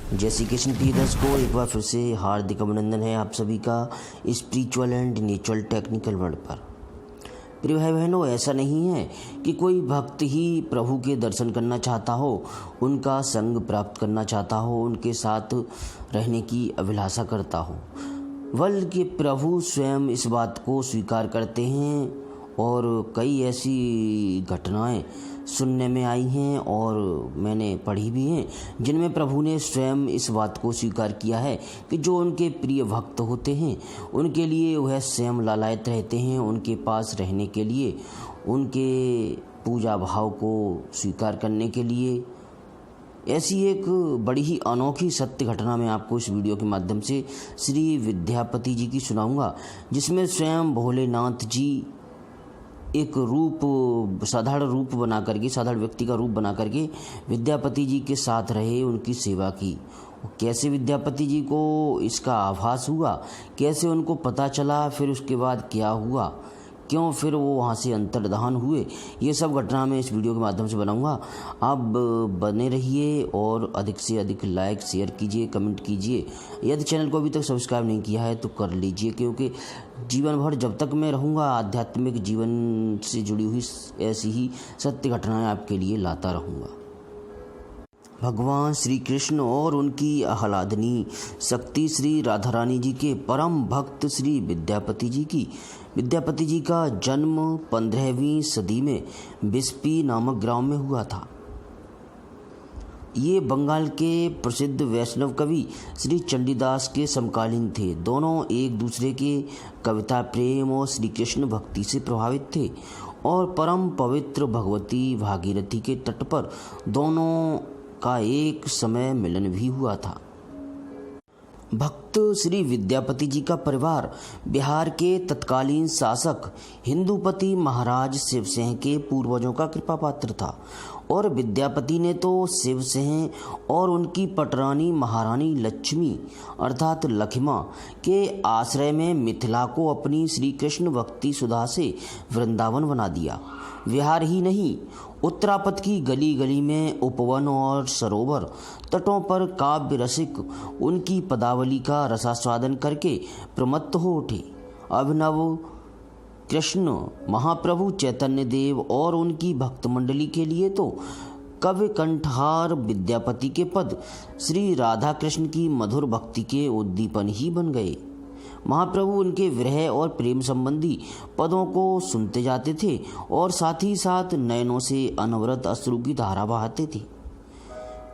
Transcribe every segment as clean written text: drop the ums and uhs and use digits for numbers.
जय श्री कृष्ण प्रिय दर्शकों, एक बार फिर से हार्दिक अभिनंदन है आप सभी का spiritual and natural technical world पर। प्रिय भाई बहनों, ऐसा नहीं है कि कोई भक्त ही प्रभु के दर्शन करना चाहता हो, उनका संग प्राप्त करना चाहता हो, उनके साथ रहने की अभिलाषा करता हो, बल्कि प्रभु स्वयं इस बात को स्वीकार करते हैं। और कई ऐसी घटनाएं सुनने में आई हैं और मैंने पढ़ी भी हैं जिनमें प्रभु ने स्वयं इस बात को स्वीकार किया है कि जो उनके प्रिय भक्त होते हैं उनके लिए वह स्वयं लालायित रहते हैं, उनके पास रहने के लिए, उनके पूजा भाव को स्वीकार करने के लिए। ऐसी एक बड़ी ही अनोखी सत्य घटना मैं आपको इस वीडियो के माध्यम से श्री विद्यापति जी की सुनाऊंगा, जिसमें स्वयं भोलेनाथ जी एक रूप, साधारण रूप बना करके, साधारण व्यक्ति का रूप बना करके विद्यापति जी के साथ रहे, उनकी सेवा की। कैसे विद्यापति जी को इसका आभास हुआ, कैसे उनको पता चला, फिर उसके बाद क्या हुआ, क्यों फिर वो वहाँ से अंतर्धान हुए, ये सब घटना मैं इस वीडियो के माध्यम से बनाऊंगा। आप बने रहिए और अधिक से अधिक लाइक शेयर कीजिए, कमेंट कीजिए। यदि चैनल को अभी तक सब्सक्राइब नहीं किया है तो कर लीजिए, क्योंकि जीवन भर जब तक मैं रहूँगा आध्यात्मिक जीवन से जुड़ी हुई ऐसी ही सत्य घटनाएं आपके लिए लाता रहूँगा। भगवान श्री कृष्ण और उनकी आह्लादनी शक्ति श्री राधा रानी जी के परम भक्त श्री विद्यापति जी का जन्म 15वीं सदी में बिस्पी नामक ग्राम में हुआ था। ये बंगाल के प्रसिद्ध वैष्णव कवि श्री चंडीदास के समकालीन थे। दोनों एक दूसरे के कविता प्रेम और श्री कृष्ण भक्ति से प्रभावित थे और परम पवित्र भगवती भागीरथी के तट पर दोनों का एक समय मिलन भी हुआ था। भक्त श्री विद्यापति जी का परिवार बिहार के तत्कालीन शासक हिंदूपति महाराज शिवसेन के पूर्वजों का कृपा पात्र था और विद्यापति ने तो शिवसेन और उनकी पटरानी महारानी लक्ष्मी अर्थात लखिमा के आश्रय में मिथिला को अपनी श्री कृष्ण भक्ति सुधा से वृंदावन बना दिया। बिहार ही नहीं, उत्तरापथ की गली गली में उपवन और सरोवर तटों पर काव्य रसिक उनकी पदावली का रसास्वादन करके प्रमत्त हो उठे। अभिनव कृष्ण महाप्रभु चैतन्य देव और उनकी भक्त मंडली के लिए तो कवि कंठहार विद्यापति के पद श्री राधा कृष्ण की मधुर भक्ति के उद्दीपन ही बन गए। महाप्रभु उनके विरह और प्रेम संबंधी पदों को सुनते जाते थे और साथ ही साथ नयनों से अनवरत अश्रु की धारा बहाते थे।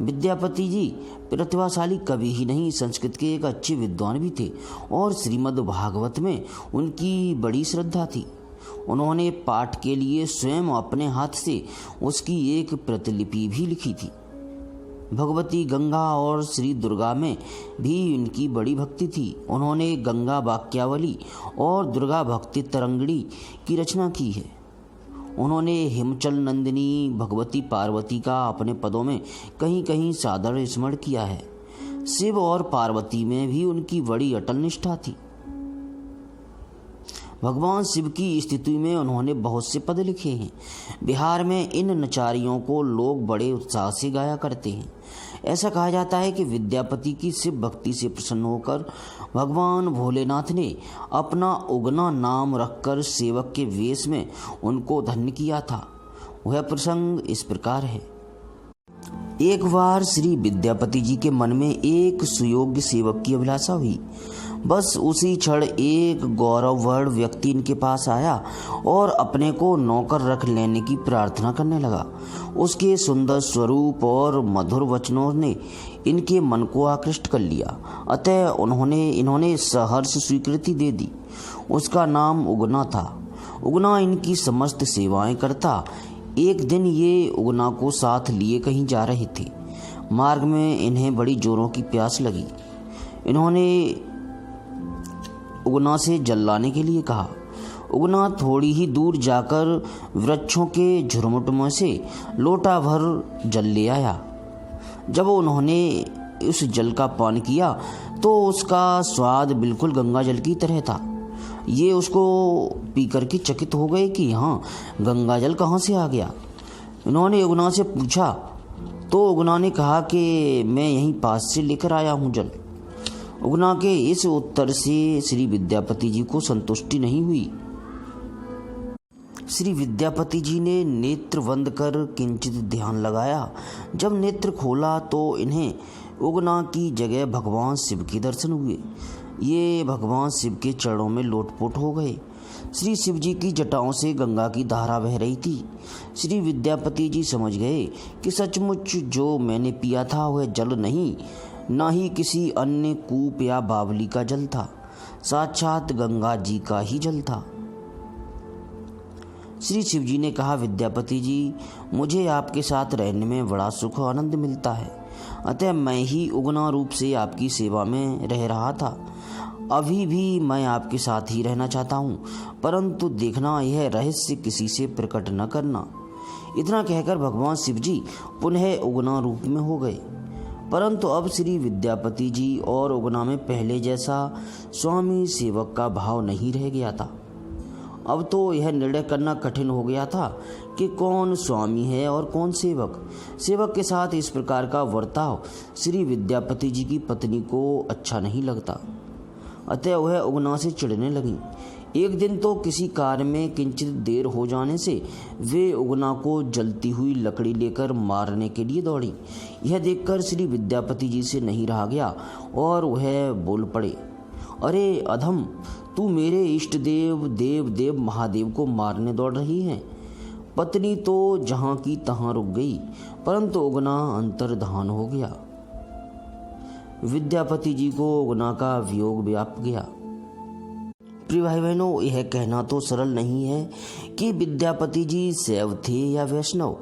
विद्यापति जी प्रतिभाशाली कवि ही नहीं, संस्कृत के एक अच्छे विद्वान भी थे और श्रीमद् भागवत में उनकी बड़ी श्रद्धा थी। उन्होंने पाठ के लिए स्वयं अपने हाथ से उसकी एक प्रतिलिपि भी लिखी थी। भगवती गंगा और श्री दुर्गा में भी इनकी बड़ी भक्ति थी। उन्होंने गंगा वाक्यावली और दुर्गा भक्ति तरंगिणी की रचना की है। उन्होंने हिमचल नंदिनी भगवती पार्वती का अपने पदों में कहीं कहीं सादर स्मरण किया है। शिव और पार्वती में भी उनकी बड़ी अटल निष्ठा थी। भगवान शिव की स्थिति में उन्होंने बहुत से पद लिखे हैं। बिहार में इन नचारियों को लोग बड़े उत्साह से गाया करते हैं। ऐसा कहा जाता है कि विद्यापति की शिव भक्ति से प्रसन्न होकर भगवान भोलेनाथ ने अपना उगना नाम रखकर सेवक के वेश में उनको धन्य किया था। वह प्रसंग इस प्रकार है। एक बार श्री विद्यापति जी के मन में एक सुयोग्य सेवक की अभिलाषा हुई। बस उसी क्षण एक गौरववर्ण व्यक्ति इनके पास आया और अपने को नौकर रख लेने की प्रार्थना करने लगा। उसके सुंदर स्वरूप और मधुर वचनों ने इनके मन को आकृष्ट कर लिया, अतः इन्होंने सहर्ष स्वीकृति दे दी। उसका नाम उगना था। उगना इनकी समस्त सेवाएं करता। एक दिन ये उगना को साथ लिए कहीं जा रहे थे। मार्ग में इन्हें बड़ी जोरों की प्यास लगी। इन्होंने उगना से जल लाने के लिए कहा। उगना थोड़ी ही दूर जाकर वृक्षों के झुरमुट में से लोटा भर जल ले आया। जब उन्होंने उस जल का पान किया तो उसका स्वाद बिल्कुल गंगा जल की तरह था। ये उसको पीकर के चकित हो गए कि हाँ, गंगा जल कहाँ से आ गया। इन्होंने उगना से पूछा, तो उगना ने कहा कि मैं यहीं पास से लेकर आया हूँ जल। उगना के इस उत्तर से श्री विद्यापति जी को संतुष्टि नहीं हुई। श्री विद्यापति जी ने नेत्र बंद कर किंचित ध्यान लगाया। जब नेत्र खोला तो इन्हें उगना की जगह भगवान शिव के दर्शन हुए। ये भगवान शिव के चरणों में लोटपोट हो गए। श्री शिव जी की जटाओं से गंगा की धारा बह रही थी। श्री विद्यापति जी समझ गए कि सचमुच जो मैंने पिया था वह जल नहीं, न ही किसी अन्य कूप या बावली का जल था, साक्षात गंगा जी का ही जल था। श्री शिव जी ने कहा, विद्यापति जी, मुझे आपके साथ रहने में बड़ा सुख और आनंद मिलता है, अतः मैं ही उगना रूप से आपकी सेवा में रह रहा था। अभी भी मैं आपके साथ ही रहना चाहता हूँ, परंतु देखना यह रहस्य किसी से प्रकट न करना। इतना कहकर भगवान शिव जी पुनः उगना रूप में हो गए। परंतु अब श्री विद्यापति जी और उगना में पहले जैसा स्वामी सेवक का भाव नहीं रह गया था। अब तो यह निर्णय करना कठिन हो गया था कि कौन स्वामी है और कौन सेवक। सेवक के साथ इस प्रकार का वर्ताव श्री विद्यापति जी की पत्नी को अच्छा नहीं लगता, अतः वह उगना से चिढ़ने लगी। एक दिन तो किसी कार्य में किंचित देर हो जाने से वे उगना को जलती हुई लकड़ी लेकर मारने के लिए दौड़ी। यह देखकर श्री विद्यापति जी से नहीं रहा गया और वह बोल पड़े, अरे अधम, तू मेरे इष्ट देव देव महादेव को मारने दौड़ रही है। पत्नी तो जहाँ की तहाँ रुक गई, परंतु उगना अंतर्धान हो गया। विद्यापति जी को उगना का वियोग व्याप गया। प्रिय भाई बहनों, यह कहना तो सरल नहीं है कि विद्यापति जी शैव थे या वैष्णव,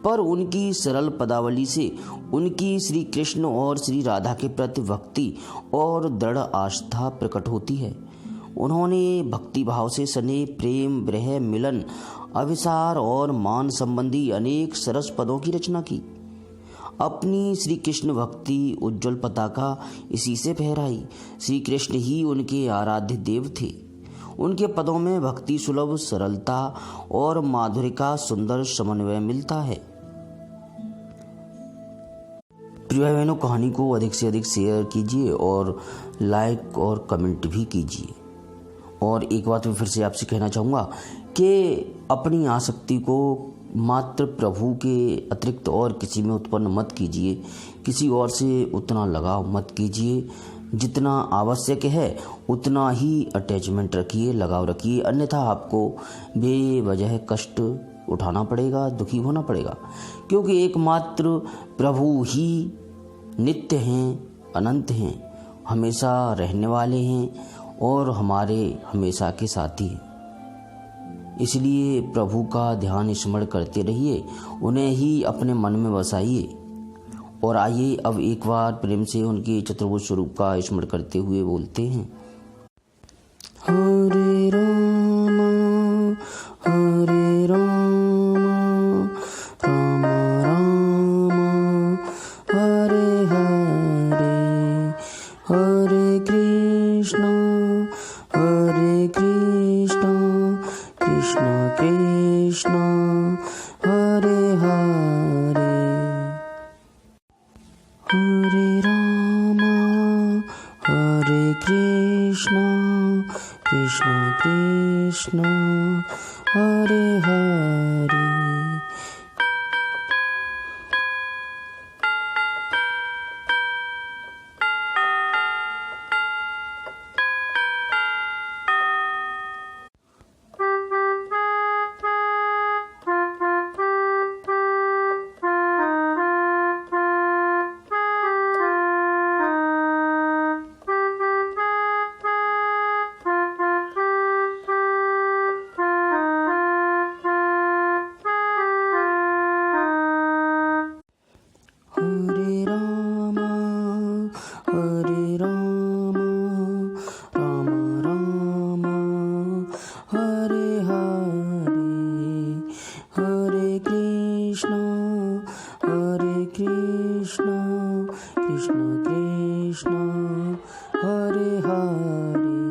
पर उनकी सरल पदावली से उनकी श्री कृष्ण और श्री राधा के प्रति भक्ति और दृढ़ आस्था प्रकट होती है। उन्होंने भक्ति भाव से सने प्रेम, विरह, मिलन, अभिसार और मान संबंधी अनेक सरस पदों की रचना की। अपनी श्री कृष्ण भक्ति उज्ज्वल पताका इसी से फहराई। श्री कृष्ण ही उनके आराध्य देव थे। उनके पदों में भक्ति सुलभ सरलता और माधुर्य का सुंदर समन्वय मिलता है। प्रिय बहनों, कहानी को अधिक से अधिक शेयर कीजिए और लाइक और कमेंट भी कीजिए। और एक बात मैं फिर से आपसे कहना चाहूँगा कि अपनी आसक्ति को मात्र प्रभु के अतिरिक्त और किसी में उत्पन्न मत कीजिए। किसी और से उतना लगाव मत कीजिए। जितना आवश्यक है उतना ही अटैचमेंट रखिए, लगाव रखिए, अन्यथा आपको बेवजह कष्ट उठाना पड़ेगा, दुखी होना पड़ेगा। क्योंकि एकमात्र प्रभु ही नित्य हैं, अनंत हैं, हमेशा रहने वाले हैं और हमारे हमेशा के साथी हैं। इसलिए प्रभु का ध्यान स्मरण करते रहिए, उन्हें ही अपने मन में बसाइए। और आइए अब एक बार प्रेम से उनके चतुर्भुज स्वरूप का स्मरण करते हुए बोलते हैं, हरे राम हरे राम राम राम हरे हरे, हरे कृष्ण कृष्ण कृष्ण हरे हरे, हरे राम हरे कृष्ण कृष्ण कृष्ण हरे हरे। कृष्ण कृष्ण हरे हरे।